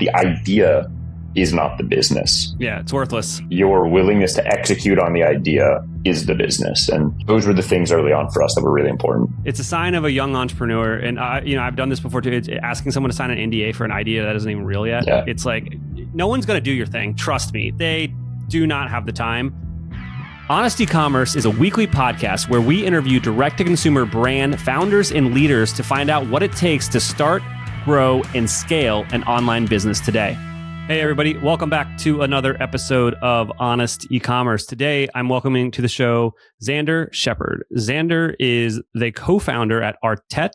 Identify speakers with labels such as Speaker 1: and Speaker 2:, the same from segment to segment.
Speaker 1: the idea is not the business.
Speaker 2: Yeah, it's worthless.
Speaker 1: Your willingness to execute on the idea is the business. And those were the things early on for us that were really important.
Speaker 2: It's a sign of a young entrepreneur. And I've done this before too. It's asking someone to sign an NDA for an idea that isn't even real yet.
Speaker 1: Yeah.
Speaker 2: It's like, no one's going to do your thing. Trust me. They do not have the time. Honest Ecommerce is a weekly podcast where we interview direct-to-consumer brand founders and leaders to find out what it takes to start, grow, and scale an online business today. Hey, everybody. Welcome back to another episode of Honest Ecommerce. Today, I'm welcoming to the show Xander Shepherd. Xander is the co-founder at Artet.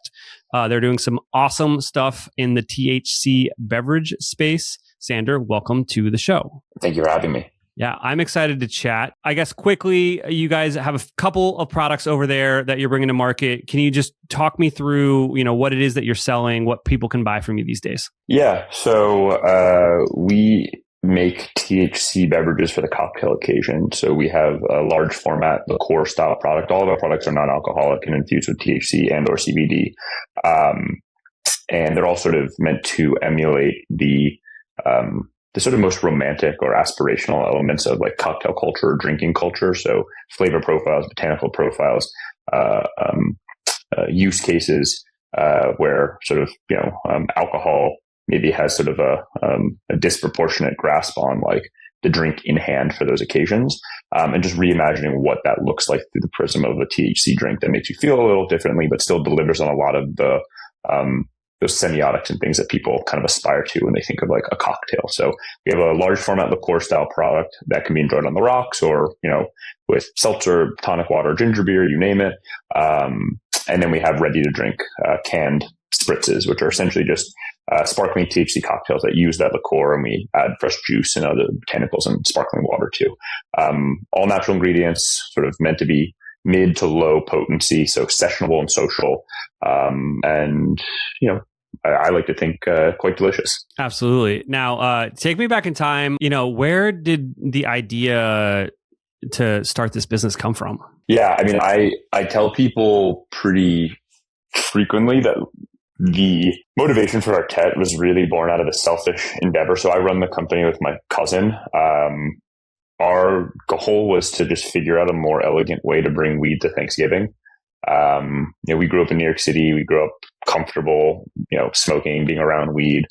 Speaker 2: They're doing some awesome stuff in the THC beverage space. Xander, welcome to the show.
Speaker 1: Thank you for having me.
Speaker 2: Yeah, I'm excited to chat. I guess quickly, you guys have a couple of products over there that you're bringing to market. Can you just talk me through, what it is that you're selling, what people can buy from you these days?
Speaker 1: Yeah, so we make THC beverages for the cocktail occasion. So we have a large format, the core style product. All of our products are non-alcoholic and infused with THC and or CBD. And they're all sort of meant to emulate the sort of most romantic or aspirational elements of like cocktail culture or drinking culture. So flavor profiles, botanical profiles, use cases where sort of, alcohol maybe has sort of a disproportionate grasp on like the drink in hand for those occasions. And just reimagining what that looks like through the prism of a THC drink that makes you feel a little differently, but still delivers on a lot of the, those semiotics and things that people kind of aspire to when they think of like a cocktail. So we have a large format liqueur style product that can be enjoyed on the rocks or, with seltzer, tonic water, ginger beer, you name it. And then we have ready to drink, canned spritzes, which are essentially just sparkling THC cocktails that use that liqueur, and we add fresh juice and other botanicals and sparkling water too. All natural ingredients, sort of meant to be mid to low potency, so sessionable and social. And, I like to think quite delicious.
Speaker 2: Absolutely. Now, take me back in time. Where did the idea to start this business come from?
Speaker 1: Yeah, I mean, I tell people pretty frequently that the motivation for Artet was really born out of a selfish endeavor. So I run the company with my cousin. Our goal was to just figure out a more elegant way to bring weed to Thanksgiving. We grew up in New York City. We grew up comfortable, smoking, being around weed.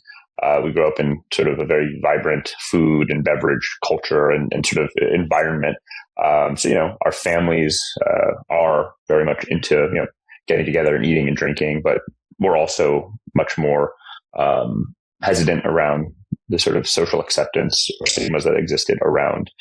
Speaker 1: We grew up in sort of a very vibrant food and beverage culture and sort of environment. So, our families are very much into, getting together and eating and drinking, but we're also much more hesitant around the sort of social acceptance or stigmas that existed around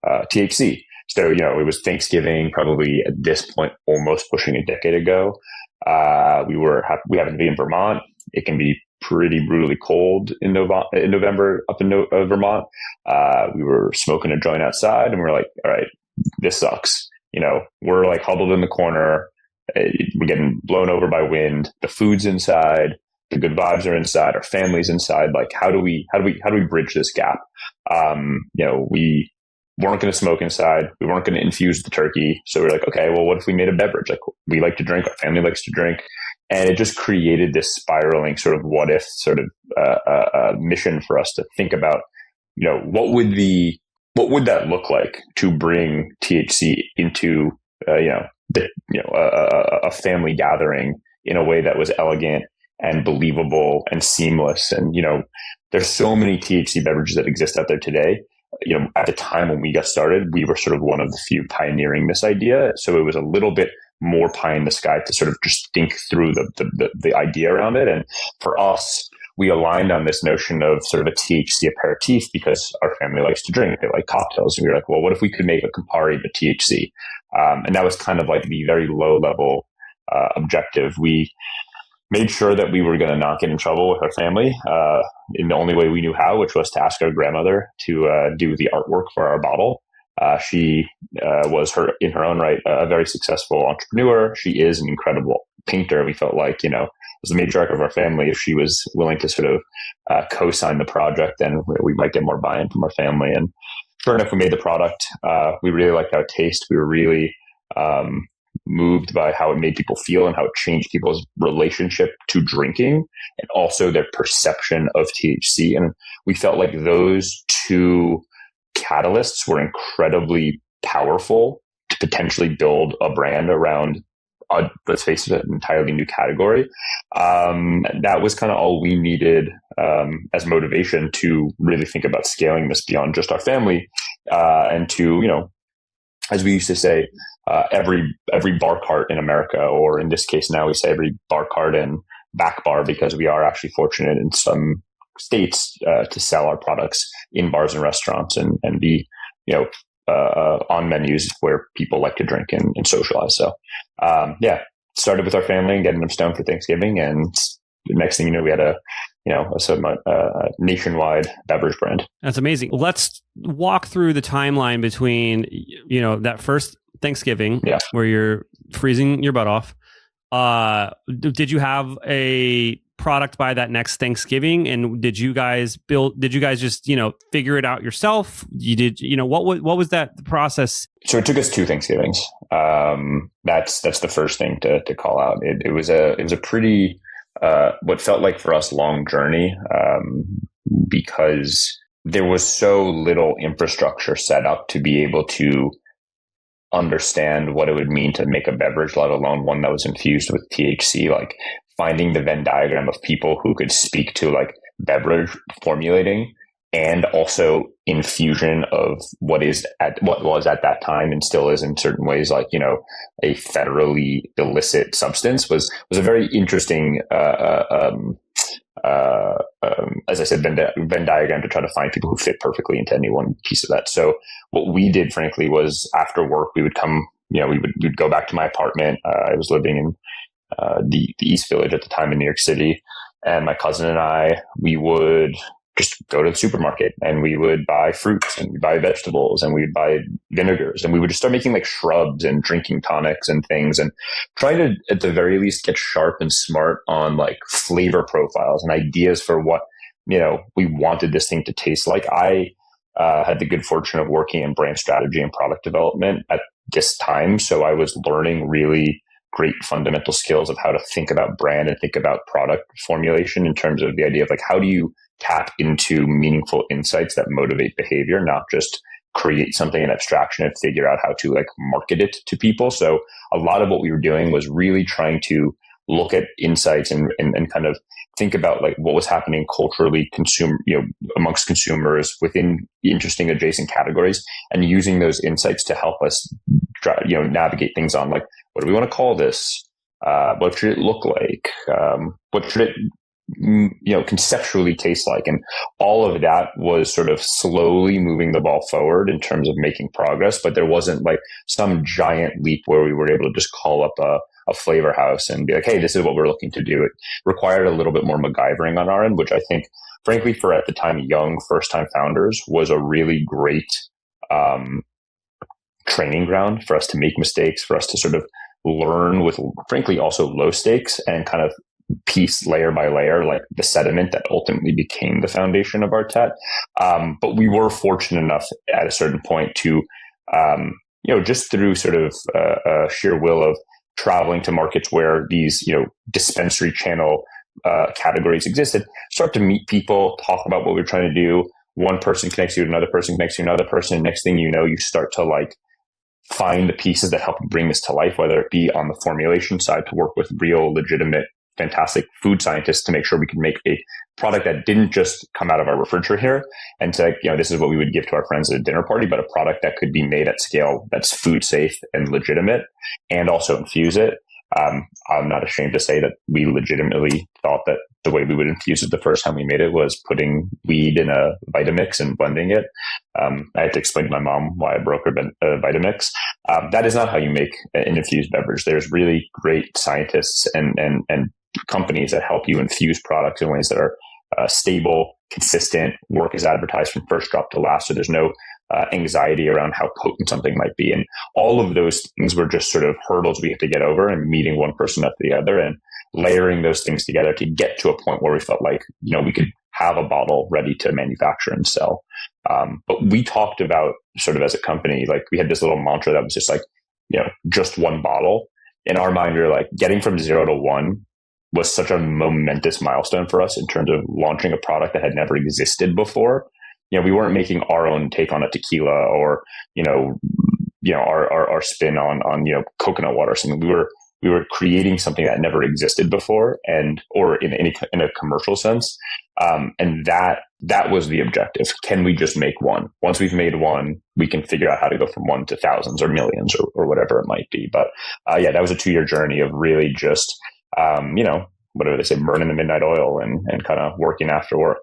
Speaker 1: THC. So, it was Thanksgiving, probably at this point, almost pushing a decade ago. We happen to be in Vermont. It can be pretty brutally cold in November up in Vermont. We were smoking a joint outside and we were like, all right, this sucks. We're like huddled in the corner. We're getting blown over by wind. The food's inside. The good vibes are inside. Our family's inside. Like, how do we bridge this gap? We weren't going to smoke inside. We weren't going to infuse the turkey. So we're like, okay, well, what if we made a beverage? Like, we like to drink. Our family likes to drink. And it just created this spiraling sort of what if sort of mission for us to think about, what would that look like to bring THC into, a family gathering in a way that was elegant and believable and seamless. And, there's so many THC beverages that exist out there today. At the time when we got started, we were sort of one of the few pioneering this idea. So it was a little bit more pie in the sky to sort of just think through the idea around it. And for us, we aligned on this notion of sort of a THC aperitif because our family likes to drink. They like cocktails. And we were like, well, what if we could make a Campari but THC? And that was kind of like the very low level objective. We made sure that we were going to not get in trouble with our family in the only way we knew how, which was to ask our grandmother to do the artwork for our bottle. She was in her own right a very successful entrepreneur. She is an incredible painter. We felt like, as the matriarch of our family, if she was willing to sort of co-sign the project, then we might get more buy-in from our family. And sure enough, we made the product. We really liked how it tasted. We were really moved by how it made people feel and how it changed people's relationship to drinking and also their perception of THC. And we felt like those two catalysts were incredibly powerful to potentially build a brand around, let's face it, an entirely new category. That was kind of all we needed as motivation to really think about scaling this beyond just our family, and to, as we used to say, every bar cart in America, or in this case now we say every bar cart and back bar, because we are actually fortunate in some states to sell our products in bars and restaurants and be on menus where people like to drink and socialize. So started with our family and getting them stoned for Thanksgiving, and the next thing you know, we had a nationwide beverage brand. That's amazing.
Speaker 2: Let's walk through the timeline between, that first Thanksgiving where you're freezing your butt off. Did you have a product by that next Thanksgiving? And did you guys just, figure it out yourself? What was that process?
Speaker 1: So it took us 2 Thanksgivings. That's the first thing to call out. It was a pretty, what felt like for us long journey, because there was so little infrastructure set up to be able to understand what it would mean to make a beverage, let alone one that was infused with THC. Like finding the Venn diagram of people who could speak to like beverage formulating and also infusion of what was at that time and still is in certain ways, like, a federally illicit substance was a very interesting, as I said, Venn diagram to try to find people who fit perfectly into any one piece of that. So what we did, frankly, was after work, we would come, we'd go back to my apartment. I was living in the East Village at the time in New York City. And my cousin and I, we would just go to the supermarket and we would buy fruits and we'd buy vegetables and we'd buy vinegars and we would just start making like shrubs and drinking tonics and things and trying to, at the very least, get sharp and smart on like flavor profiles and ideas for what, we wanted this thing to taste like. I had the good fortune of working in brand strategy and product development at this time. So I was learning really great fundamental skills of how to think about brand and think about product formulation in terms of the idea of like, how do you tap into meaningful insights that motivate behavior, not just create something in abstraction and figure out how to like market it to people. So a lot of what we were doing was really trying to look at insights and kind of think about like what was happening culturally amongst consumers within interesting adjacent categories and using those insights to help us navigate things on like, what do we want to call this? What should it look like? What should it conceptually taste like? And all of that was sort of slowly moving the ball forward in terms of making progress, but there wasn't like some giant leap where we were able to just call up a flavor house and be like, hey, this is what we're looking to do. It required a little bit more MacGyvering on our end, which I think, frankly, for at the time, young first-time founders was a really great training ground for us to make mistakes, for us to sort of learn with, frankly, also low stakes and kind of piece layer by layer, like the sediment that ultimately became the foundation of Artet. But we were fortunate enough at a certain point to, just through sort of sheer will of traveling to markets where these, dispensary channel categories existed, start to meet people, talk about what we're trying to do. One person connects you to another person, connects you to another person. And next thing you know, you start to like find the pieces that help bring this to life, whether it be on the formulation side to work with real, legitimate, fantastic food scientists to make sure we could make a product that didn't just come out of our refrigerator and say, this is what we would give to our friends at a dinner party, but a product that could be made at scale that's food safe and legitimate and also infuse it. I'm not ashamed to say that we legitimately thought that the way we would infuse it the first time we made it was putting weed in a Vitamix and blending it. I had to explain to my mom why I broke her Vitamix. That is not how you make an infused beverage. There's really great scientists and companies that help you infuse products in ways that are stable, consistent, work as advertised from first drop to last. So there's no anxiety around how potent something might be. And all of those things were just sort of hurdles we have to get over, and meeting one person after the other and layering those things together to get to a point where we felt like, we could have a bottle ready to manufacture and sell. But we talked about sort of as a company, like we had this little mantra that was just like, just one bottle. in our mind, we were like, getting from 0 to 1 was such a momentous milestone for us in terms of launching a product that had never existed before. We weren't making our own take on a tequila or, our spin on coconut water or something. We were creating something that never existed before, or in a commercial sense. And that was the objective. Can we just make one? Once we've made one, we can figure out how to go from one to thousands or millions or whatever it might be. But that was a 2-year journey of really just, whatever they say, burning the midnight oil and kind of working after work.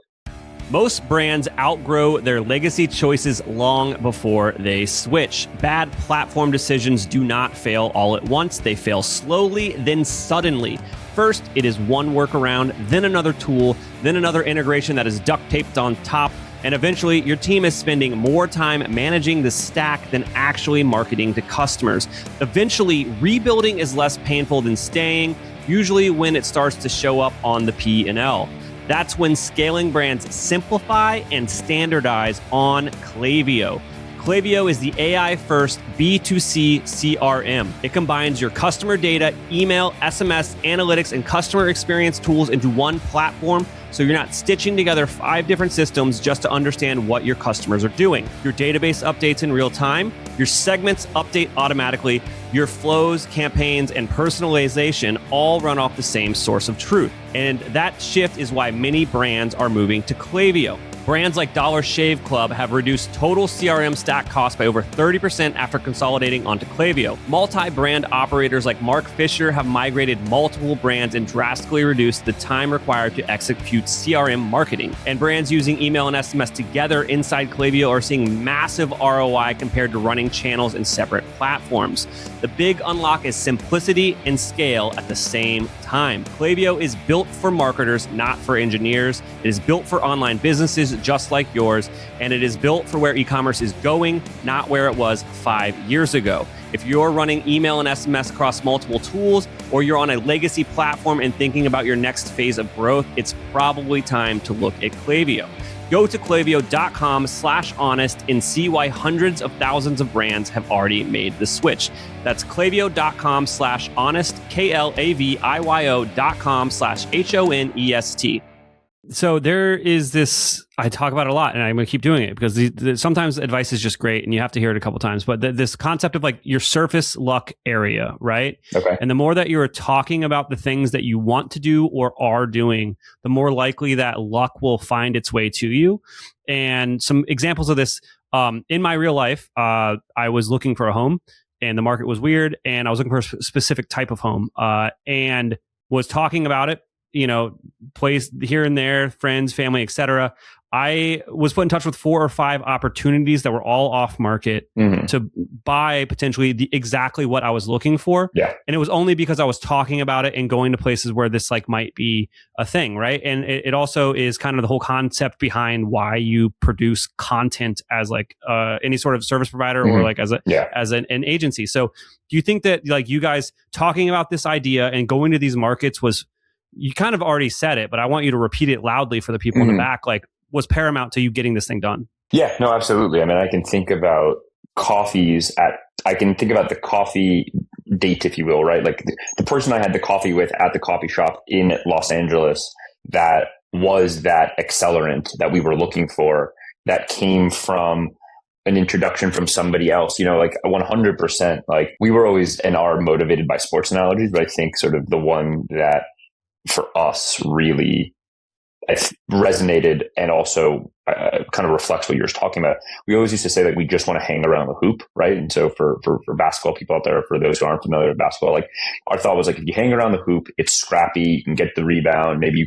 Speaker 2: Most brands outgrow their legacy choices long before they switch. Bad platform decisions do not fail all at once. They fail slowly, then suddenly. First, it is one workaround, then another tool, then another integration that is duct taped on top, and eventually your team is spending more time managing the stack than actually marketing to customers. Eventually, rebuilding is less painful than staying, usually when it starts to show up on the P&L. That's when scaling brands simplify and standardize on Klaviyo. Klaviyo is the AI-first B2C CRM. It combines your customer data, email, SMS, analytics, and customer experience tools into one platform, so you're not stitching together 5 different systems just to understand what your customers are doing. Your database updates in real time, your segments update automatically, your flows, campaigns, and personalization all run off the same source of truth. And that shift is why many brands are moving to Klaviyo. Brands like Dollar Shave Club have reduced total CRM stack costs by over 30% after consolidating onto Klaviyo. Multi-brand operators like Mark Fisher have migrated multiple brands and drastically reduced the time required to execute CRM marketing. And brands using email and SMS together inside Klaviyo are seeing massive ROI compared to running channels in separate platforms. The big unlock is simplicity and scale at the same time. Klaviyo is built for marketers, not for engineers. It is built for online businesses just like yours, and it is built for where e-commerce is going, not where it was 5 years ago. If you're running email and SMS across multiple tools, or you're on a legacy platform and thinking about your next phase of growth, it's probably time to look at Klaviyo. Go to klaviyo.com/honest and see why hundreds of thousands of brands have already made the switch. That's klaviyo.com/honest, klaviyo.com/honest. So there is this, I talk about it a lot, and I'm going to keep doing it because sometimes advice is just great and you have to hear it a couple times. But this concept of like your surface luck area, right?
Speaker 1: Okay.
Speaker 2: And the more that you're talking about the things that you want to do or are doing, the more likely that luck will find its way to you. And some examples of this, in my real life, I was looking for a home and the market was weird, and I was looking for a specific type of home, and was talking about it, place here and there, friends, family, etc. I was put in touch with 4 or 5 opportunities that were all off market to buy potentially exactly what I was looking for.
Speaker 1: Yeah.
Speaker 2: And it was only because I was talking about it and going to places where this might be a thing, right? And it also is kind of the whole concept behind why you produce content as any sort of service provider or as an agency. So do you think that you guys talking about this idea and going to these markets you kind of already said it, but I want you to repeat it loudly for the people in the back, was paramount to you getting this thing done?
Speaker 1: Yeah, no, absolutely. I mean, I can think about I can think about the coffee date, if you will, right? Like the person I had the coffee with at the coffee shop in Los Angeles, that was that accelerant that we were looking for, that came from an introduction from somebody else, 100%. We were always and are motivated by sports analogies, but I think sort of the one that for us really resonated and also kind of reflects what you're talking about. We always used to say we just want to hang around the hoop, right? And so for basketball people out there, for those who aren't familiar with basketball, our thought was if you hang around the hoop, it's scrappy, you can get the rebound, maybe you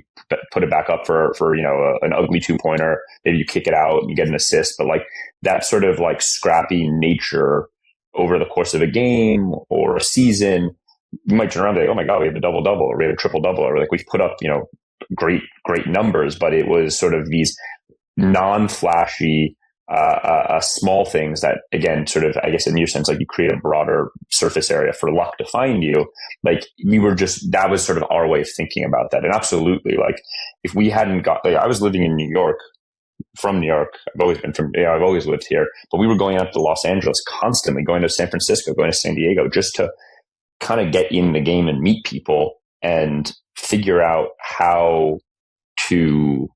Speaker 1: put it back up for an ugly 2-pointer, maybe you kick it out and you get an assist, but that sort of scrappy nature over the course of a game or a season, you might turn around and say, oh my God, we have a double-double, or we have a triple-double, or we've put up, great numbers, but it was sort of these non-flashy, small things that, again, sort of, I guess in your sense, you create a broader surface area for luck to find you. That was sort of our way of thinking about that. And absolutely, if we hadn't got, I was living in New York, from New York. I've always lived here, but we were going out to Los Angeles constantly, going to San Francisco, going to San Diego, just to kind of get in the game and meet people and figure out how to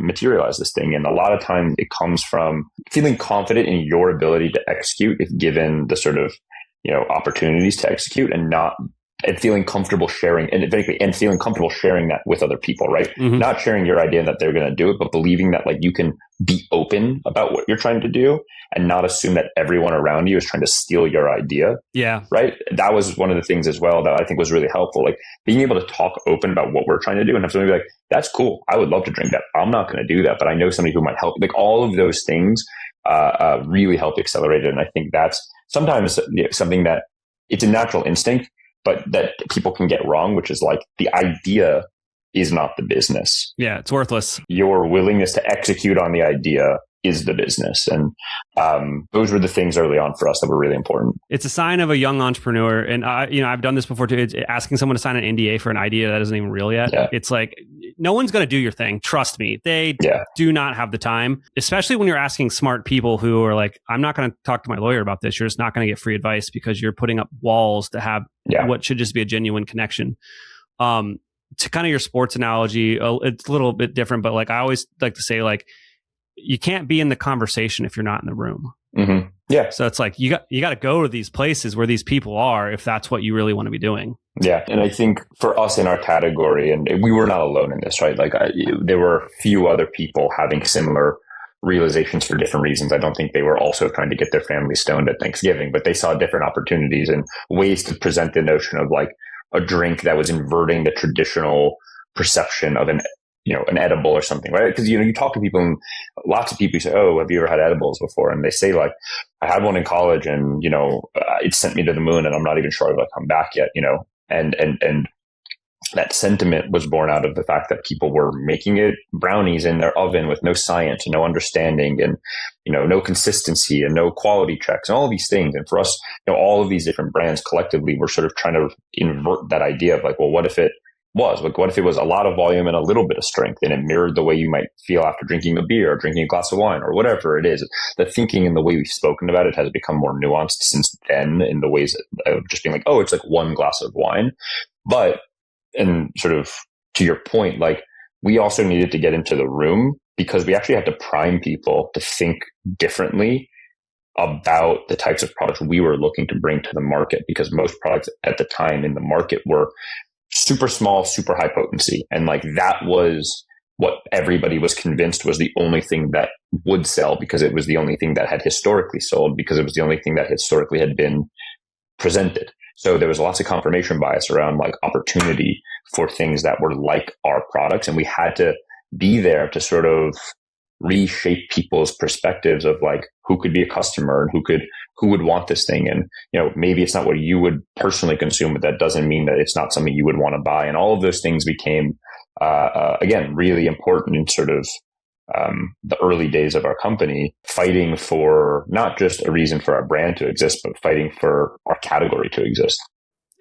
Speaker 1: materialize this thing. And a lot of times it comes from feeling confident in your ability to execute if given the sort of, opportunities to execute, and feeling comfortable sharing and feeling comfortable sharing that with other people, right?
Speaker 2: Mm-hmm.
Speaker 1: Not sharing your idea that they're going to do it, but believing that like you can be open about what you're trying to do and not assume that everyone around you is trying to steal your idea.
Speaker 2: Yeah.
Speaker 1: Right. That was one of the things as well that I think was really helpful. Like being able to talk open about what we're trying to do and have somebody be like, that's cool. I would love to drink that. I'm not going to do that, but I know somebody who might help. Like all of those things really help accelerate it. And I think that's sometimes something that it's a natural instinct, but that people can get wrong, which is like the idea is not the business.
Speaker 2: Yeah, it's worthless.
Speaker 1: Your willingness to execute on the idea is the business. And those were the things early on for us that were really important.
Speaker 2: It's a sign of a young entrepreneur. And I've done this before too. It's asking someone to sign an NDA for an idea that isn't even real yet. Yeah. It's like, no one's going to do your thing. Trust me. They do not have the time, especially when you're asking smart people who are like, I'm not going to talk to my lawyer about this. You're just not going to get free advice because you're putting up walls to have what should just be a genuine connection. To kind of your sports analogy, it's a little bit different, but like I always like to say, like, you can't be in the conversation if you're not in the room.
Speaker 1: Mm-hmm. Yeah.
Speaker 2: So it's like you got to go to these places where these people are if that's what you really want to be doing.
Speaker 1: Yeah. And I think for us in our category, and we were not alone in this, right? Like there were a few other people having similar realizations for different reasons. I don't think they were also trying to get their family stoned at Thanksgiving, but they saw different opportunities and ways to present the notion of like a drink that was inverting the traditional perception of an edible or something, right? Because, you talk to people and lots of people say, oh, have you ever had edibles before? And they say like, I had one in college and, it sent me to the moon and I'm not even sure if I'll come back yet, and that sentiment was born out of the fact that people were making it brownies in their oven with no science and no understanding and, no consistency and no quality checks and all of these things. And for us, all of these different brands collectively were sort of trying to invert that idea of like, well, what if it was like, what if it was a lot of volume and a little bit of strength and it mirrored the way you might feel after drinking a beer or drinking a glass of wine or whatever it is. The thinking and the way we've spoken about it has become more nuanced since then in the ways of just being like, oh, it's like one glass of wine. But, and sort of to your point, like we also needed to get into the room because we actually had to prime people to think differently about the types of products we were looking to bring to the market, because most products at the time in the market were super small, super high potency. And like that was what everybody was convinced was the only thing that would sell, because it was the only thing that had historically sold, because it was the only thing that historically had been presented. So there was lots of confirmation bias around like opportunity for things that were like our products. And we had to be there to sort of reshape people's perspectives of like who could be a customer and who would want this thing. And, maybe it's not what you would personally consume, but that doesn't mean that it's not something you would want to buy. And all of those things became, again, really important in sort of the early days of our company, fighting for not just a reason for our brand to exist, but fighting for our category to exist.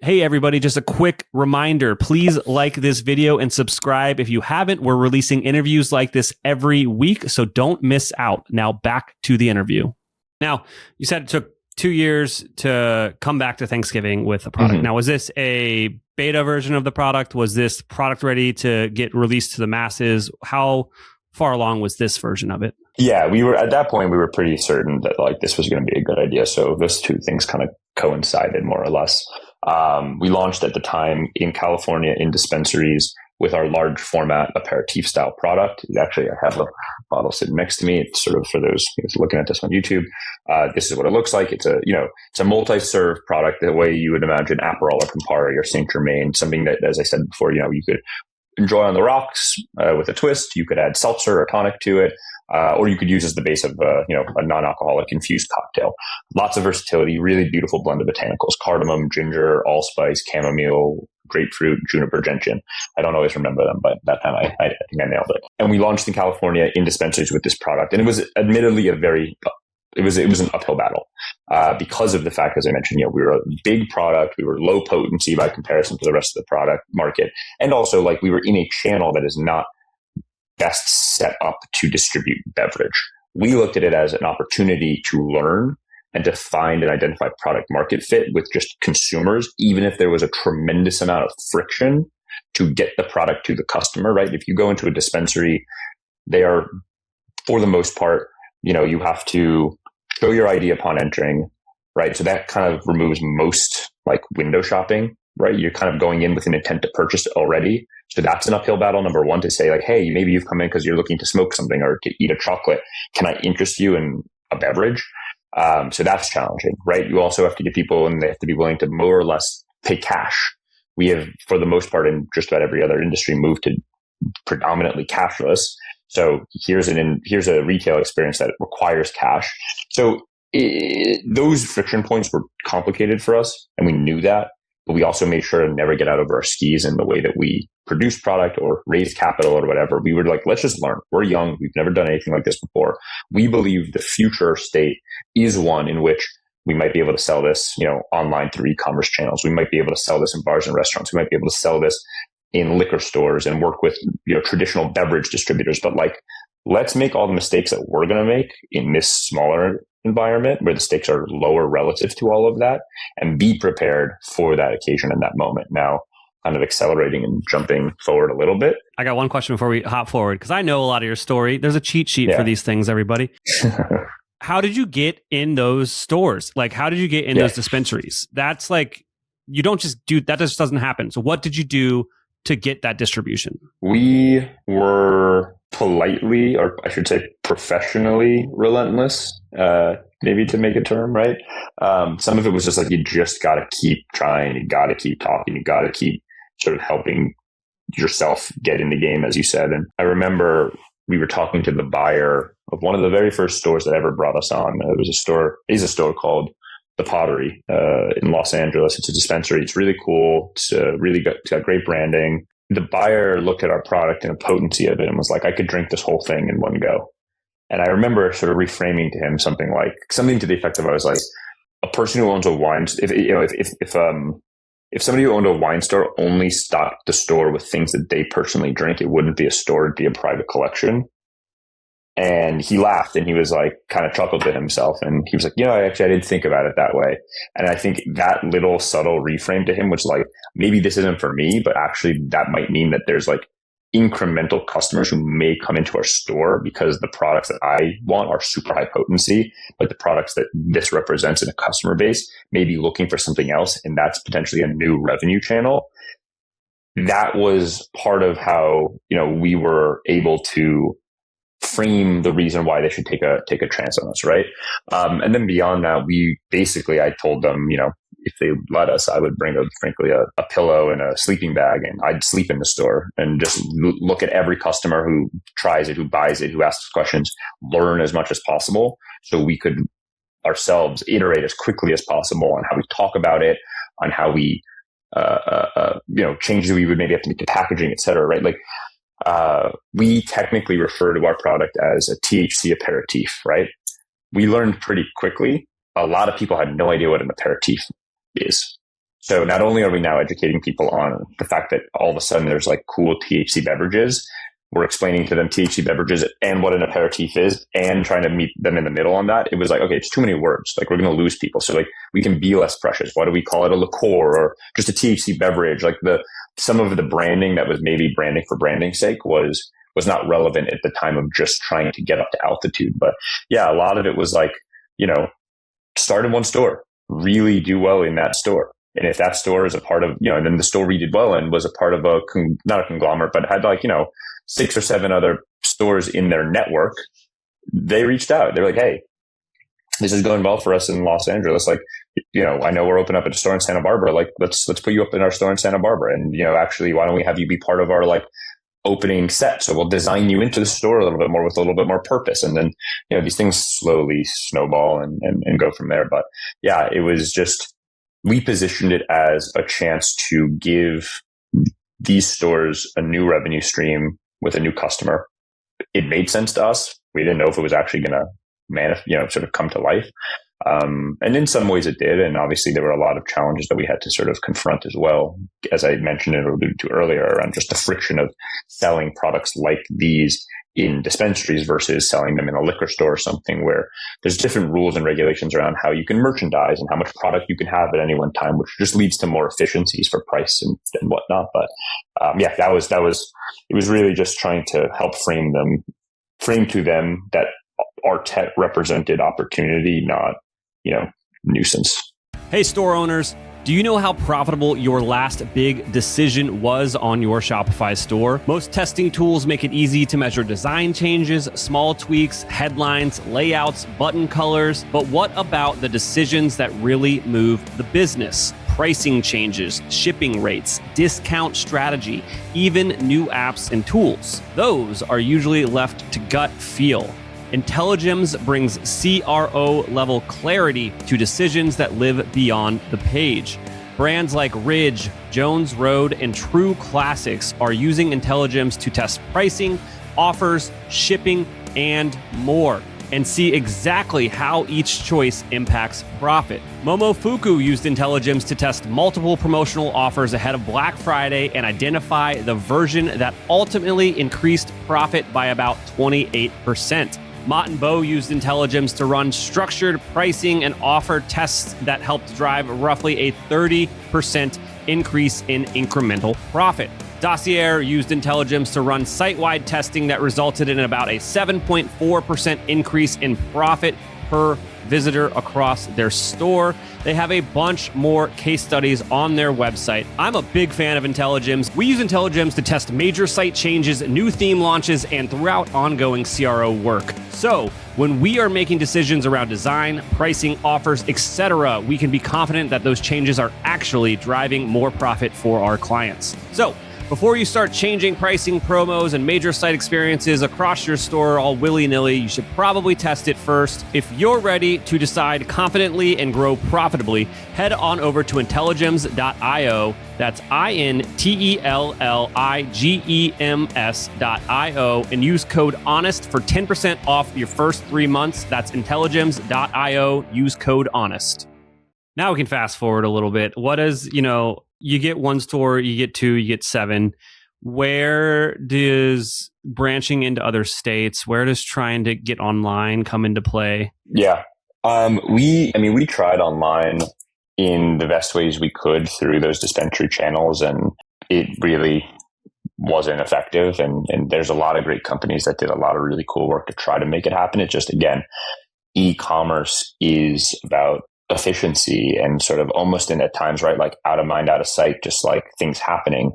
Speaker 2: Hey, everybody, just a quick reminder. Please like this video and subscribe if you haven't. We're releasing interviews like this every week, so don't miss out. Now back to the interview. Now, you said it took 2 years to come back to Thanksgiving with the product. Mm-hmm. Now, was this a beta version of the product? Was this product ready to get released to the masses? How far along was this version of it?
Speaker 1: Yeah, we were at that point, we were pretty certain that like this was going to be a good idea. So those two things kind of coincided more or less. We launched at the time in California in dispensaries with our large format aperitif style product. Actually, I have a bottle sitting next to me. It's sort of for those looking at this on YouTube. This is what it looks like. It's a multi-serve product the way you would imagine Aperol or Campari or Saint Germain, something that, as I said before, you could enjoy on the rocks with a twist. You could add seltzer or tonic to it. Or you could use as the base of a non-alcoholic infused cocktail. Lots of versatility, really beautiful blend of botanicals: cardamom, ginger, allspice, chamomile, grapefruit, juniper, gentian. I don't always remember them, but that time I think I nailed it. And we launched in California in dispensaries with this product, and it was admittedly it was an uphill battle because of the fact, as I mentioned, we were a big product, we were low potency by comparison to the rest of the product market, and also like we were in a channel that is not best set up to distribute beverage. We looked at it as an opportunity to learn and to find and identify product market fit with just consumers, even if there was a tremendous amount of friction to get the product to the customer, right? If you go into a dispensary, they are, for the most part, you have to show your ID upon entering, right? So that kind of removes most like window shopping, right? You're kind of going in with an intent to purchase already. So that's an uphill battle, number one, to say like, hey, maybe you've come in because you're looking to smoke something or to eat a chocolate. Can I interest you in a beverage? So that's challenging, right? You also have to get people, and they have to be willing to more or less pay cash. We have, for the most part, in just about every other industry, moved to predominantly cashless. So here's a retail experience that requires cash. So those friction points were complicated for us, and we knew that. But we also made sure to never get out over our skis in the way that we produce product or raise capital or whatever. We were like, let's just learn. We're young. We've never done anything like this before. We believe the future state is one in which we might be able to sell this, online through e-commerce channels. We might be able to sell this in bars and restaurants. We might be able to sell this in liquor stores and work with, traditional beverage distributors. But like, let's make all the mistakes that we're going to make in this smaller environment where the stakes are lower relative to all of that, and be prepared for that occasion in that moment. Now, kind of accelerating and jumping forward a little bit.
Speaker 2: I got one question before we hop forward, because I know a lot of your story. There's a cheat sheet for these things, everybody. How did you get in those stores? Like, how did you get in those dispensaries? That's like, you don't just do that. Just doesn't happen. So what did you do to get that distribution?
Speaker 1: We were politely, or I should say professionally relentless, maybe to make a term, right? Some of it was just like, you just got to keep trying. You got to keep talking. You got to keep sort of helping yourself get in the game, as you said. And I remember we were talking to the buyer of one of the very first stores that ever brought us on. It is a store called The Pottery in Los Angeles. It's a dispensary. It's really cool. It's got great branding. The buyer looked at our product and the potency of it and was like, I could drink this whole thing in one go. And I remember sort of reframing to him something to the effect of, I was like, a person who owns a wine, if somebody who owned a wine store only stocked the store with things that they personally drink, it wouldn't be a store, it'd be a private collection. And he laughed and he was like, kind of chuckled to himself. And he was like, I didn't think about it that way. And I think that little subtle reframe to him was like, maybe this isn't for me, but actually that might mean that there's like incremental customers who may come into our store because the products that I want are super high potency, but the products that this represents in a customer base may be looking for something else. And that's potentially a new revenue channel. That was part of how, we were able to frame the reason why they should take a chance on us, right? And then beyond that, I told them, if they let us, I would bring a pillow and a sleeping bag, and I'd sleep in the store and just look at every customer who tries it, who buys it, who asks questions, learn as much as possible, so we could ourselves iterate as quickly as possible on how we talk about it, on how we, change that we would maybe have to make the packaging, et cetera, right? Like, we technically refer to our product as a THC aperitif, right? We learned pretty quickly. A lot of people had no idea what an aperitif is. So not only are we now educating people on the fact that all of a sudden there's like cool THC beverages, we're explaining to them THC beverages and what an aperitif is and trying to meet them in the middle on that. It was like, okay, it's too many words. Like, we're going to lose people. So like, we can be less precious. Why do we call it a liqueur or just a THC beverage? Like, some of the branding that was maybe branding for branding's sake was not relevant at the time of just trying to get up to altitude. But yeah, a lot of it was like, start in one store, really do well in that store. And if that store is a part of, and then the store we did well in was a part of not a conglomerate, but had like, 6 or 7 other stores in their network, they reached out. They're like, hey, this is going well for us in Los Angeles. Like, I know we're opening up a store in Santa Barbara. Like, let's put you up in our store in Santa Barbara. And, actually, why don't we have you be part of our like opening set? So we'll design you into the store a little bit more with a little bit more purpose. And then, these things slowly snowball and go from there. But yeah, it was just, we positioned it as a chance to give these stores a new revenue stream with a new customer. It made sense to us. We didn't know if it was actually going to sort of come to life. And in some ways it did. And obviously there were a lot of challenges that we had to sort of confront as well, as I mentioned and alluded to earlier, around just the friction of selling products like these in dispensaries versus selling them in a liquor store or something, where there's different rules and regulations around how you can merchandise and how much product you can have at any one time, which just leads to more efficiencies for price and whatnot. But that was it was really just trying to help frame to them that Artet represented opportunity, not, nuisance.
Speaker 2: Hey, store owners. Do you know how profitable your last big decision was on your Shopify store? Most testing tools make it easy to measure design changes, small tweaks, headlines, layouts, button colors. But what about the decisions that really move the business? Pricing changes, shipping rates, discount strategy, even new apps and tools. Those are usually left to gut feel. Intelligems brings CRO-level clarity to decisions that live beyond the page. Brands like Ridge, Jones Road, and True Classics are using Intelligems to test pricing, offers, shipping, and more, and see exactly how each choice impacts profit. Momofuku used Intelligems to test multiple promotional offers ahead of Black Friday and identify the version that ultimately increased profit by about 28%. Mott & Bow used Intelligems to run structured pricing and offer tests that helped drive roughly a 30% increase in incremental profit. Dossier used Intelligems to run site-wide testing that resulted in about a 7.4% increase in profit per visitor across their store. They have a bunch more case studies on their website. I'm a big fan of Intelligems. We use Intelligems to test major site changes, new theme launches, and throughout ongoing CRO work. So when we are making decisions around design, pricing, offers, etc., we can be confident that those changes are actually driving more profit for our clients. So before you start changing pricing, promos, and major site experiences across your store all willy-nilly, you should probably test it first. If you're ready to decide confidently and grow profitably, head on over to Intelligems.io. That's Intelligems.io and use code HONEST for 10% off your first 3 months. That's Intelligems.io. Use code HONEST. Now we can fast forward a little bit. What is, you get one store, you get two, you get seven. Where does branching into other states, where does trying to get online come into play?
Speaker 1: Yeah. We tried online in the best ways we could through those dispensary channels, and it really wasn't effective. And there's a lot of great companies that did a lot of really cool work to try to make it happen. It just, again, e-commerce is about efficiency and sort of almost in at times, right? Like out of mind, out of sight, just like things happening.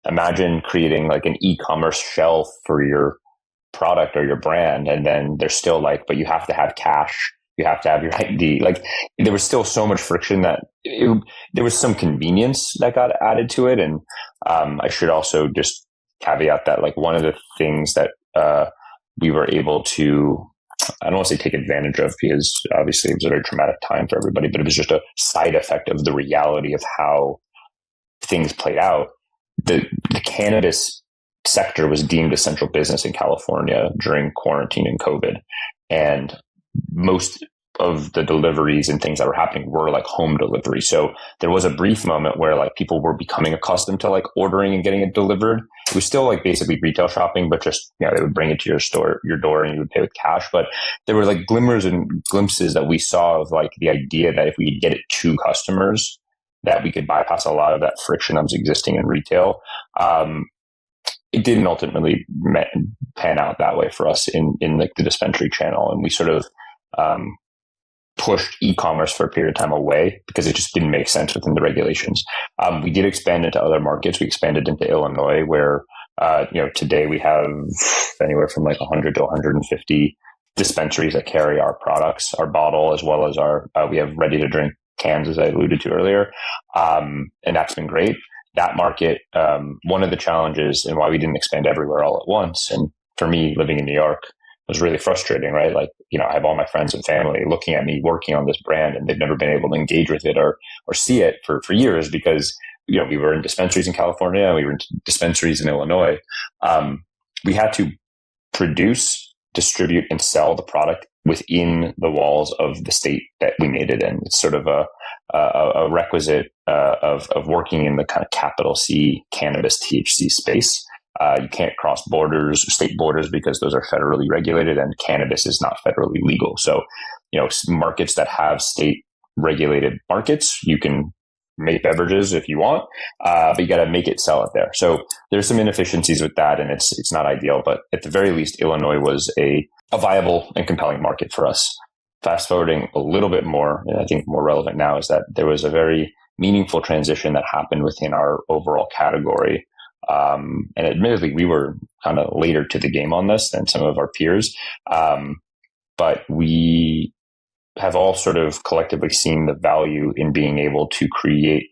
Speaker 1: Imagine creating like an e-commerce shelf for your product or your brand. And then there's still like, but you have to have cash. You have to have your ID. Like there was still so much friction that there was some convenience that got added to it. And I should also just caveat that like one of the things that we were able to, I don't want to say take advantage of, because obviously it was a very traumatic time for everybody, but it was just a side effect of the reality of how things played out. The cannabis sector was deemed essential business in California during quarantine and COVID. And most of the deliveries and things that were happening were like home delivery. So there was a brief moment where like people were becoming accustomed to like ordering and getting it delivered. It was still like basically retail shopping, but just, they would bring it to your door and you would pay with cash. But there were like glimmers and glimpses that we saw of like the idea that if we could get it to customers, that we could bypass a lot of that friction that was existing in retail. It didn't ultimately pan out that way for us in like the dispensary channel. And we sort of, pushed e-commerce for a period of time away because it just didn't make sense within the regulations. We did expand into other markets. We expanded into Illinois, where today we have anywhere from like 100 to 150 dispensaries that carry our products, our bottle, as well as we have ready to drink cans, as I alluded to earlier, and that's been great. That market, one of the challenges and why we didn't expand everywhere all at once, and for me, living in New York, was really frustrating, right? Like, I have all my friends and family looking at me working on this brand, and they've never been able to engage with it or see it for years because, we were in dispensaries in California, we were in dispensaries in Illinois. We had to produce, distribute, and sell the product within the walls of the state that we made it in. It's sort of a requisite of working in the kind of capital C cannabis THC space. You can't cross borders, state borders, because those are federally regulated, and cannabis is not federally legal. So, markets that have state regulated markets, you can make beverages if you want, but you got to make it, sell it there. So there's some inefficiencies with that, and it's not ideal. But at the very least, Illinois was a viable and compelling market for us. Fast forwarding a little bit more, and I think more relevant now, is that there was a very meaningful transition that happened within our overall category. And admittedly, we were kind of later to the game on this than some of our peers. But we have all sort of collectively seen the value in being able to create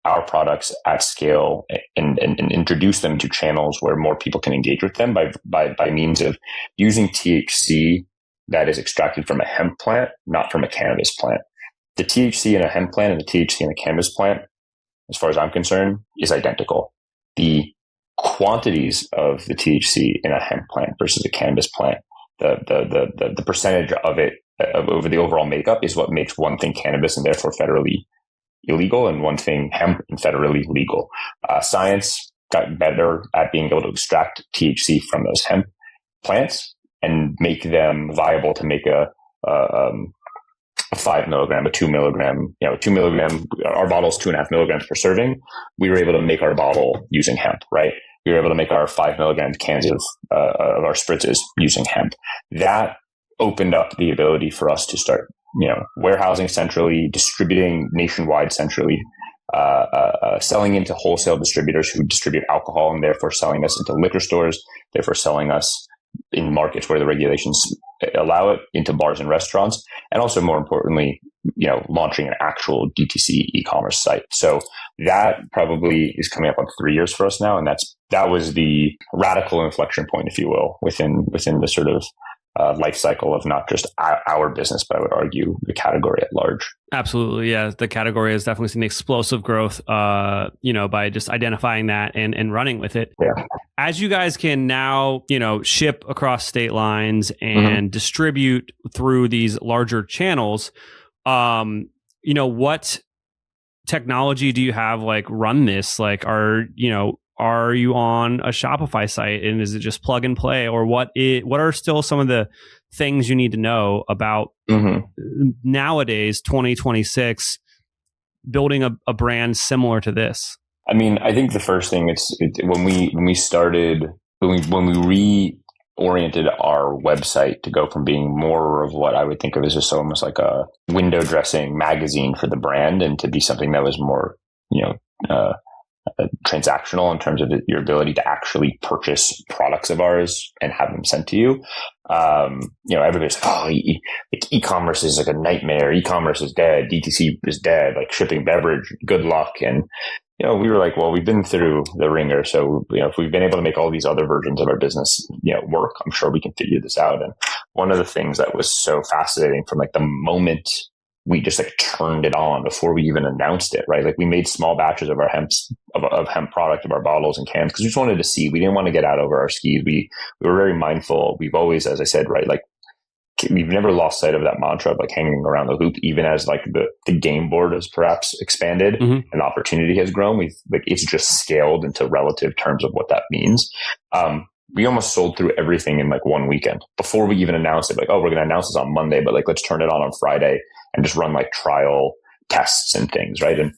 Speaker 1: our products at scale and introduce them to channels where more people can engage with them by means of using THC that is extracted from a hemp plant, not from a cannabis plant. The THC in a hemp plant and the THC in a cannabis plant, as far as I'm concerned, is identical. The quantities of the THC in a hemp plant versus a cannabis plant, the percentage of it over the overall makeup is what makes one thing cannabis and therefore federally illegal, and one thing hemp and federally legal. Science got better at being able to extract THC from those hemp plants and make them viable to make a 5 milligram, a 2 milligram, 2 milligram, our bottle's 2.5 milligrams per serving. We were able to make our bottle using hemp, right? We were able to make our 5 milligram cans of our spritzes using hemp. That opened up the ability for us to start, warehousing centrally, distributing nationwide centrally, selling into wholesale distributors who distribute alcohol and therefore selling us into liquor stores, therefore selling us in markets where the regulations allow it, into bars and restaurants, and also more importantly, launching an actual DTC e-commerce site. So that probably is coming up on 3 years for us now, and that was the radical inflection point, if you will, within the sort of life cycle of not just our business, but I would argue the category at large.
Speaker 2: Absolutely. Yeah. The category has definitely seen explosive growth, by just identifying that and running with it.
Speaker 1: Yeah.
Speaker 2: As you guys can now, ship across state lines and distribute through these larger channels, what technology do you have run this? Are you on a Shopify site, and is it just plug and play, or what are still some of the things you need to know about nowadays, 2026, building a brand similar to this?
Speaker 1: I mean, I think the first thing when we reoriented our website to go from being more of what I would think of as just almost like a window dressing magazine for the brand, and to be something that was more, transactional in terms of your ability to actually purchase products of ours and have them sent to you. Everybody's like, e-commerce is like a nightmare. E-commerce is dead. DTC is dead. Like shipping beverage, good luck. And, we were like, well, we've been through the ringer. So, if we've been able to make all these other versions of our business, work, I'm sure we can figure this out. And one of the things that was so fascinating from the moment we just turned it on before we even announced it, right? We made small batches of our hemp product, of our bottles and cans, because we just wanted to see. We didn't want to get out over our skis. We were very mindful. We've always, as I said, right, we've never lost sight of that mantra of hanging around the hoop, even as the game board has perhaps expanded and opportunity has grown. It's just scaled into relative terms of what that means. We almost sold through everything in 1 weekend before we even announced it. We're going to announce this on Monday, but let's turn it on Friday and just run there tests and things, right? And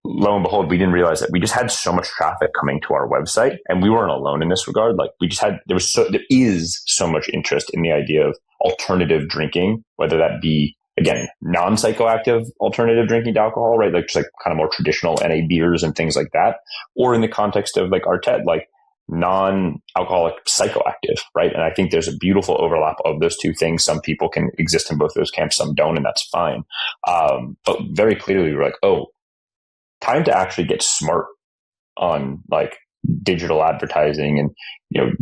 Speaker 1: lo and behold, we didn't realize that we just had so much traffic coming to our website, and we weren't alone in this regard. There is so much interest in the idea of alternative drinking, whether that be, again, non-psychoactive alternative drinking to alcohol, right? Just kind of more traditional NA beers and things like that, or in the context of Artet, non-alcoholic psychoactive, right? And I think there's a beautiful overlap of those two things. Some people can exist in both those camps, some don't, and that's fine. But very clearly, we're time to actually get smart on digital advertising and,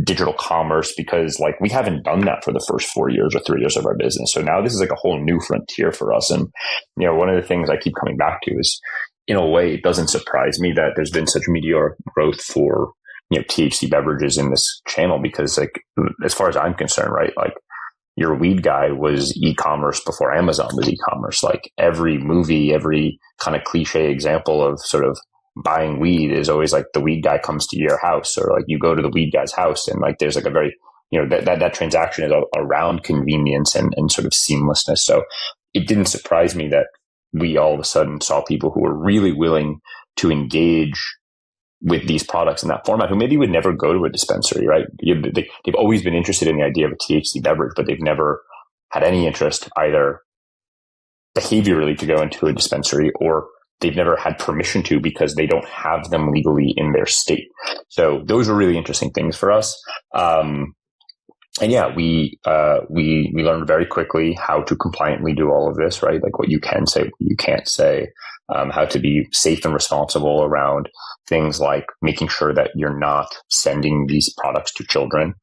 Speaker 1: digital commerce, because we haven't done that for the first 4 years or 3 years of our business. So now this is a whole new frontier for us. And, one of the things I keep coming back to is, in a way, it doesn't surprise me that there's been such meteoric growth for THC beverages in this channel, because as far as I'm concerned, right, your weed guy was e-commerce before Amazon was e-commerce. Every movie, every kind of cliche example of sort of buying weed is always like the weed guy comes to your house, or like you go to the weed guy's house, and like there's like a very, that transaction is around convenience and sort of seamlessness. So it didn't surprise me that we all of a sudden saw people who were really willing to engage with these products in that format, who maybe would never go to a dispensary, right? They've always been interested in the idea of a THC beverage, but they've never had any interest either behaviorally to go into a dispensary, or they've never had permission to because they don't have them legally in their state. So those were really interesting things for us. And yeah, we learned very quickly how to compliantly do all of this, right? Like what you can say, what you can't say, how to be safe and responsible around things like making sure that you're not sending these products to children,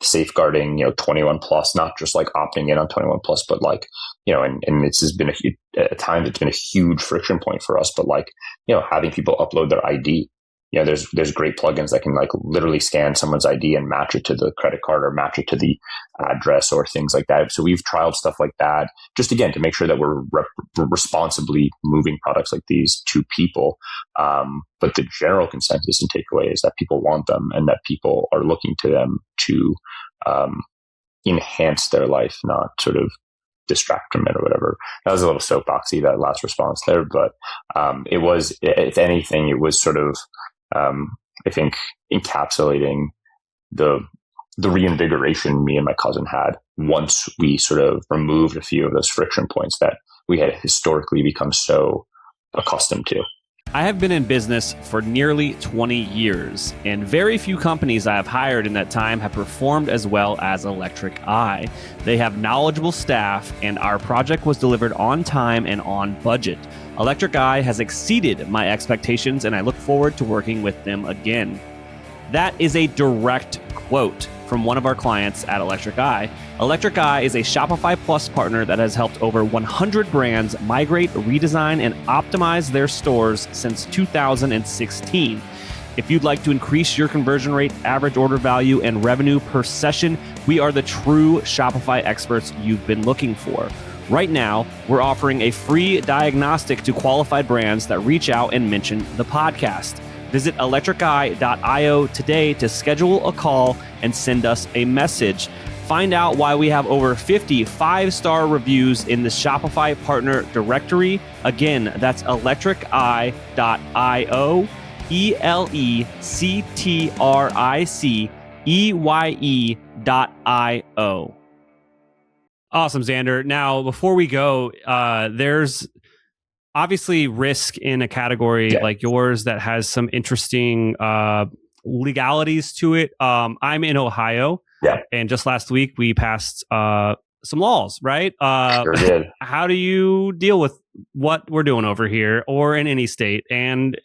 Speaker 1: safeguarding, 21 plus, not just like opting in on 21 plus, but like, and this has been at times it's been a huge friction point for us, but like, having people upload their ID. There's great plugins that can like literally scan someone's ID and match it to the credit card or match it to the address or things like that. So we've trialed stuff like that, just again to make sure that we're responsibly moving products like these to people. But the general consensus and takeaway is that people want them and that people are looking to them to enhance their life, not sort of distract from it or whatever. That was a little soapboxy, that last response there, but it was, if anything, it was sort of I think encapsulating the reinvigoration me and my cousin had once we sort of removed a few of those friction points that we had historically become so accustomed to.
Speaker 2: I have been in business for nearly 20 years, and very few companies I have hired in that time have performed as well as Electric Eye. They have knowledgeable staff, and our project was delivered on time and on budget. Electric Eye has exceeded my expectations, and I look forward to working with them again. That is a direct quote from one of our clients at Electric Eye. Electric Eye is a Shopify Plus partner that has helped over 100 brands migrate, redesign, and optimize their stores since 2016. If you'd like to increase your conversion rate, average order value, and revenue per session, we are the true Shopify experts you've been looking for. Right now, we're offering a free diagnostic to qualified brands that reach out and mention the podcast. Visit electriceye.io today to schedule a call and send us a message. Find out why we have over 50 5-star reviews in the Shopify partner directory. Again, that's electriceye.io, electriceye.io. Awesome, Xander. Now, before we go, there's obviously risk in a category like yours that has some interesting legalities to it. I'm in Ohio, and just last week we passed some laws, right?
Speaker 1: Sure did.
Speaker 2: How do you deal with what we're doing over here or in any state and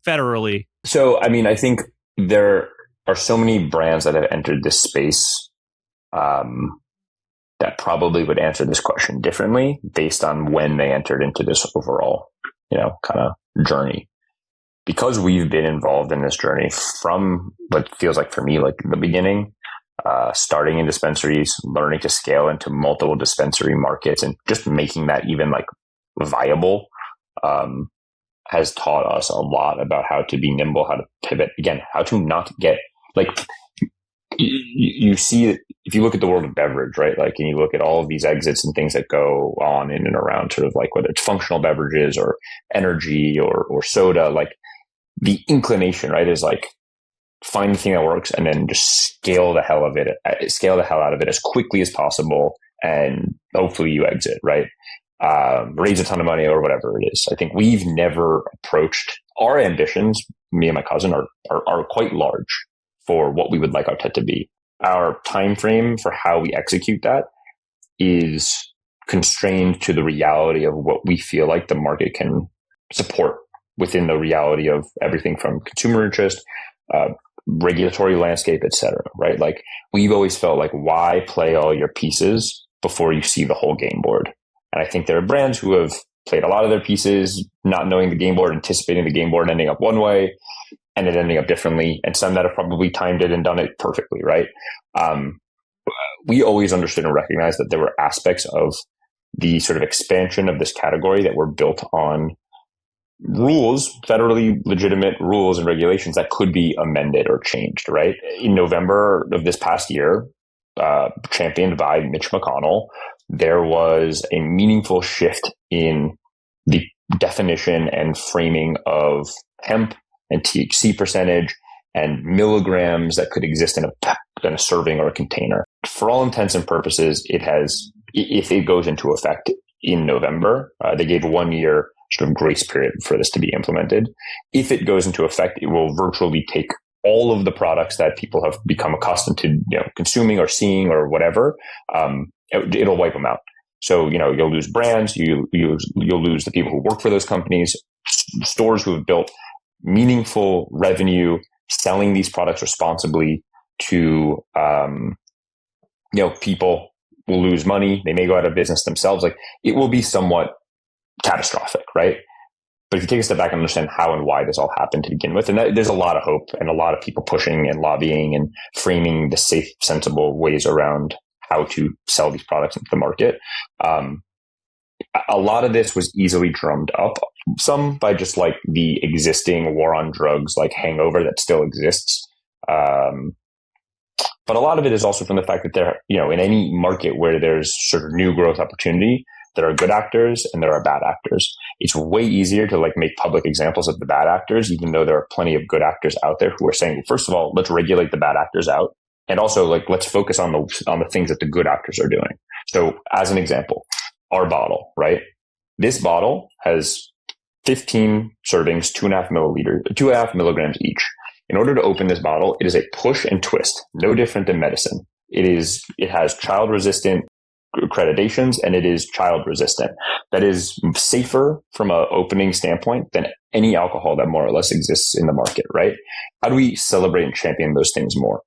Speaker 2: federally?
Speaker 1: So, I mean, I think there are so many brands that have entered this space that probably would answer this question differently based on when they entered into this overall, kind of journey. Because we've been involved in this journey from what feels like for me, like the beginning, starting in dispensaries, learning to scale into multiple dispensary markets and just making that even like viable, has taught us a lot about how to be nimble, how to pivot, again, how to not get like, you see it if you look at the world of beverage, right? Like, and you look at all of these exits and things that go on in and around sort of like whether it's functional beverages or energy or soda, like the inclination, right, is like find the thing that works and then just scale the hell out of it as quickly as possible. And hopefully you exit, right? Raise a ton of money or whatever it is. I think we've never approached our ambitions. Me and my cousin are quite large for what we would like Artet to be. Our time frame for how we execute that is constrained to the reality of what we feel like the market can support within the reality of everything from consumer interest, regulatory landscape, et cetera, right? Like we've always felt like, why play all your pieces before you see the whole game board? And I think there are brands who have played a lot of their pieces, not knowing the game board, anticipating the game board ending up one way, and it ending up differently, and some that have probably timed it and done it perfectly, right? We always understood and recognized that there were aspects of the sort of expansion of this category that were built on rules, federally legitimate rules and regulations that could be amended or changed, right? In November of this past year, championed by Mitch McConnell, there was a meaningful shift in the definition and framing of hemp and THC percentage and milligrams that could exist in a serving or a container. For all intents and purposes, it has, if it goes into effect in November, they gave a 1 year sort of grace period for this to be implemented. If it goes into effect, it will virtually take all of the products that people have become accustomed to, consuming or seeing or whatever. It'll wipe them out. So, you'll lose brands, you'll lose the people who work for those companies, stores who have built meaningful revenue selling these products responsibly to, people will lose money. They may go out of business themselves. Like, it will be somewhat catastrophic, right? But if you take a step back and understand how and why this all happened to begin with, and there's a lot of hope and a lot of people pushing and lobbying and framing the safe, sensible ways around how to sell these products into the market. A lot of this was easily drummed up, some by just like the existing war on drugs, like hangover that still exists. But a lot of it is also from the fact that there, in any market where there's sort of new growth opportunity, there are good actors and there are bad actors. It's way easier to like make public examples of the bad actors, even though there are plenty of good actors out there who are saying, well, first of all, let's regulate the bad actors out. And also, like, let's focus on the things that the good actors are doing. So as an example, our bottle, right? This bottle has 15 servings, 2.5 milligrams each. In order to open this bottle, it is a push and twist, no different than medicine. It has child resistant accreditations and it is child resistant. That is safer from an opening standpoint than any alcohol that more or less exists in the market, right? How do we celebrate and champion those things more?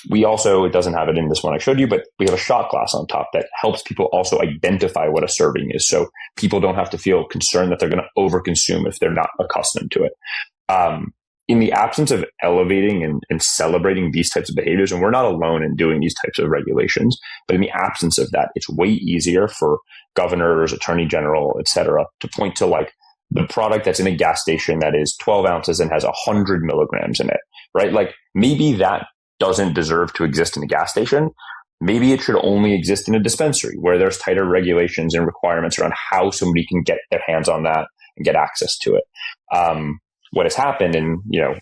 Speaker 1: We also, it doesn't have it in this one I showed you, but we have a shot glass on top that helps people also identify what a serving is. So people don't have to feel concerned that they're going to overconsume if they're not accustomed to it. In the absence of elevating and celebrating these types of behaviors, and we're not alone in doing these types of regulations, but in the absence of that, it's way easier for governors, attorney general, et cetera, to point to like the product that's in a gas station that is 12 ounces and has 100 milligrams in it, right? Like maybe that doesn't deserve to exist in a gas station. Maybe it should only exist in a dispensary where there's tighter regulations and requirements around how somebody can get their hands on that and get access to it. What has happened, and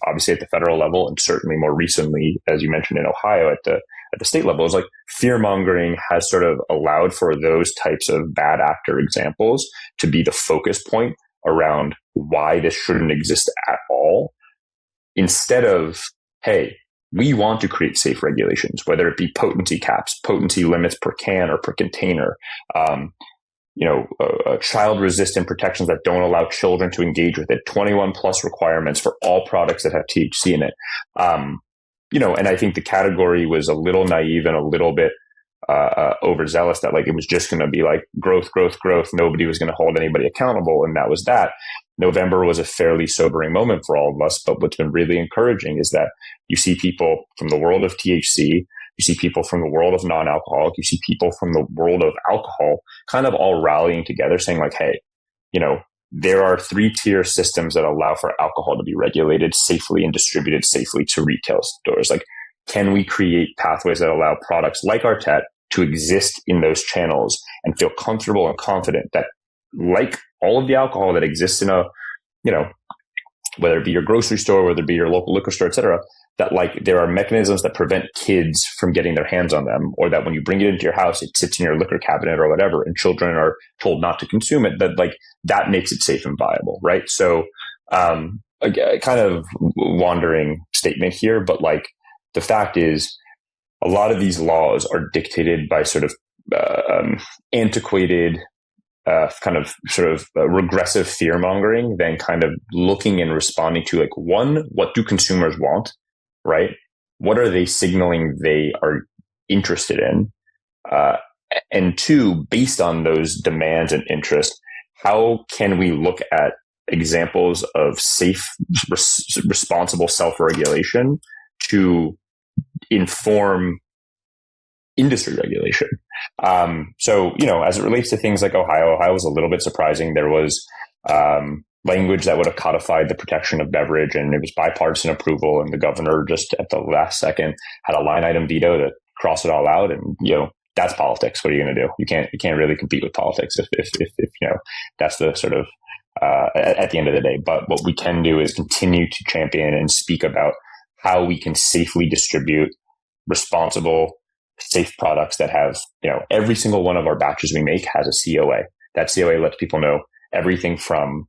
Speaker 1: obviously at the federal level, and certainly more recently, as you mentioned in Ohio, at the state level, is like fear mongering has sort of allowed for those types of bad actor examples to be the focus point around why this shouldn't exist at all, instead of, hey, we want to create safe regulations, whether it be potency caps, potency limits per can or per container, child resistant protections that don't allow children to engage with it, 21 plus requirements for all products that have THC in it. And I think the category was a little naive and a little bit overzealous that like it was just going to be like growth. Nobody was going to hold anybody accountable. And that was that. November was a fairly sobering moment for all of us. But what's been really encouraging is that you see people from the world of THC, you see people from the world of non-alcoholic, you see people from the world of alcohol kind of all rallying together saying like, hey, there are 3-tier systems that allow for alcohol to be regulated safely and distributed safely to retail stores. Like, can we create pathways that allow products like Artet to exist in those channels and feel comfortable and confident that, like all of the alcohol that exists in a, whether it be your grocery store, whether it be your local liquor store, et cetera, that like there are mechanisms that prevent kids from getting their hands on them, or that when you bring it into your house, it sits in your liquor cabinet or whatever, and children are told not to consume it, that like that makes it safe and viable, right? So a kind of wandering statement here, but like the fact is a lot of these laws are dictated by sort of antiquated regressive fear mongering than kind of looking and responding to like, one, what do consumers want? Right? What are they signaling they are interested in? And two, based on those demands and interests, how can we look at examples of safe, responsible self-regulation to inform industry regulation? So, as it relates to things like Ohio was a little bit surprising. There was language that would have codified the protection of beverage, and it was bipartisan approval, and the governor just at the last second had a line item veto to cross it all out. And that's politics. What are you going to do? You can't really compete with politics if that's the sort of at the end of the day. But what we can do is continue to champion and speak about how we can safely distribute responsible, safe products that have, every single one of our batches we make has a COA. That COA lets people know everything from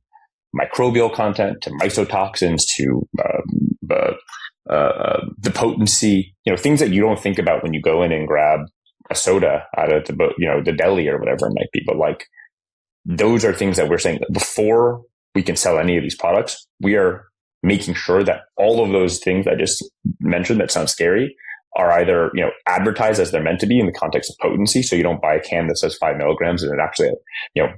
Speaker 1: microbial content to mycotoxins to the potency, things that you don't think about when you go in and grab a soda out of the deli or whatever it might be. But like, those are things that we're saying that before we can sell any of these products, we are making sure that all of those things I just mentioned that sound scary are either, advertised as they're meant to be in the context of potency. So you don't buy a can that says 5 milligrams and it actually,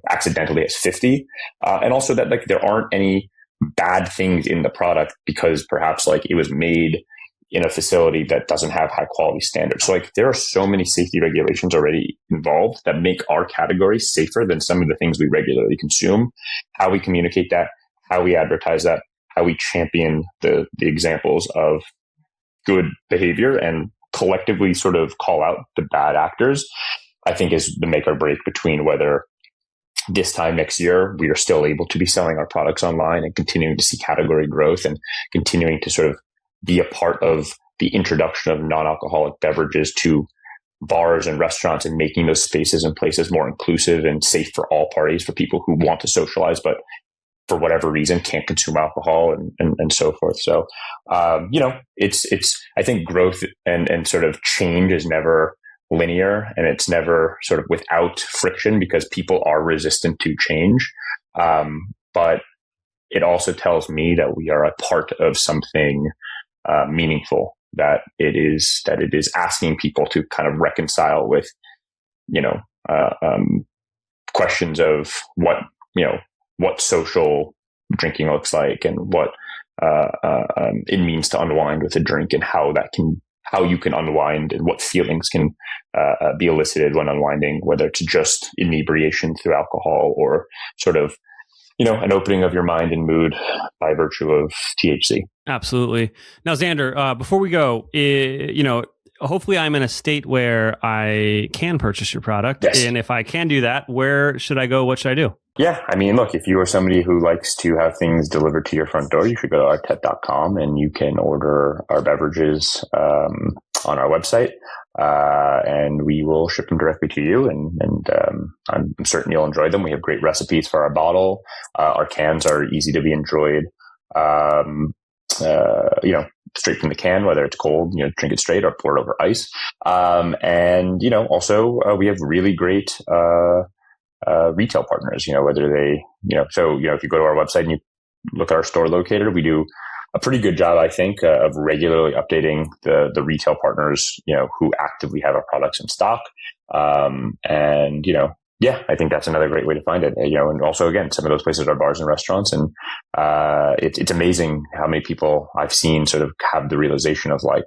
Speaker 1: accidentally has 50. And also that like there aren't any bad things in the product because perhaps like it was made in a facility that doesn't have high quality standards. So like there are so many safety regulations already involved that make our category safer than some of the things we regularly consume. How we communicate that, how we advertise that, how we champion the examples of good behavior and collectively sort of call out the bad actors, I think is the make or break between whether this time next year we are still able to be selling our products online and continuing to see category growth and continuing to sort of be a part of the introduction of non-alcoholic beverages to bars and restaurants and making those spaces and places more inclusive and safe for all parties, for people who want to socialize but for whatever reason can't consume alcohol and so forth. So, it's I think growth and sort of change is never linear, and it's never sort of without friction because people are resistant to change. But it also tells me that we are a part of something meaningful, that it is asking people to kind of reconcile with, questions of what social drinking looks like and what it means to unwind with a drink and how you can unwind and what feelings can be elicited when unwinding, whether it's just inebriation through alcohol or sort of, an opening of your mind and mood by virtue of THC.
Speaker 2: Absolutely. Now, Xander, before we go, hopefully I'm in a state where I can purchase your product.
Speaker 1: Yes.
Speaker 2: And if I can do that, where should I go? What should I do?
Speaker 1: Yeah. I mean, look, if you are somebody who likes to have things delivered to your front door, you should go to artet.com and you can order our beverages on our website. And we will ship them directly to you. And I'm certain you'll enjoy them. We have great recipes for our bottle. Our cans are easy to be enjoyed. Straight from the can, whether it's cold, drink it straight or pour it over ice. Also we have really great, retail partners, whether they, if you go to our website and you look at our store locator, we do a pretty good job, I think, of regularly updating the retail partners, who actively have our products in stock. I think that's another great way to find it. And also, again, some of those places are bars and restaurants. And it's amazing how many people I've seen sort of have the realization of like,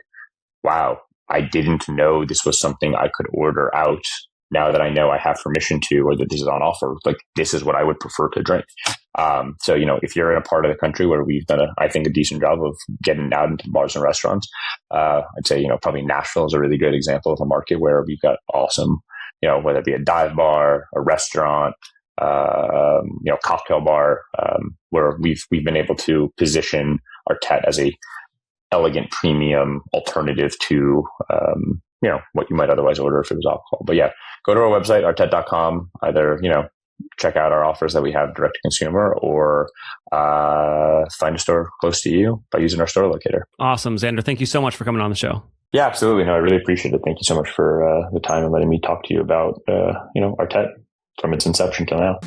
Speaker 1: wow, I didn't know this was something I could order out. Now that I know I have permission to, or that this is on offer, like this is what I would prefer to drink. If you're in a part of the country where we've done a decent job of getting out into bars and restaurants, I'd say, probably Nashville is a really good example of a market where we've got awesome, whether it be a dive bar, a restaurant, cocktail bar, where we've been able to position Artet as a elegant premium alternative to, what you might otherwise order if it was alcohol. But yeah, go to our website, artet.com, either, check out our offers that we have direct to consumer or find a store close to you by using our store locator.
Speaker 2: Awesome. Xander, thank you so much for coming on the show.
Speaker 1: Yeah, absolutely. No, I really appreciate it. Thank you so much for the time and letting me talk to you about, Artet from its inception till now.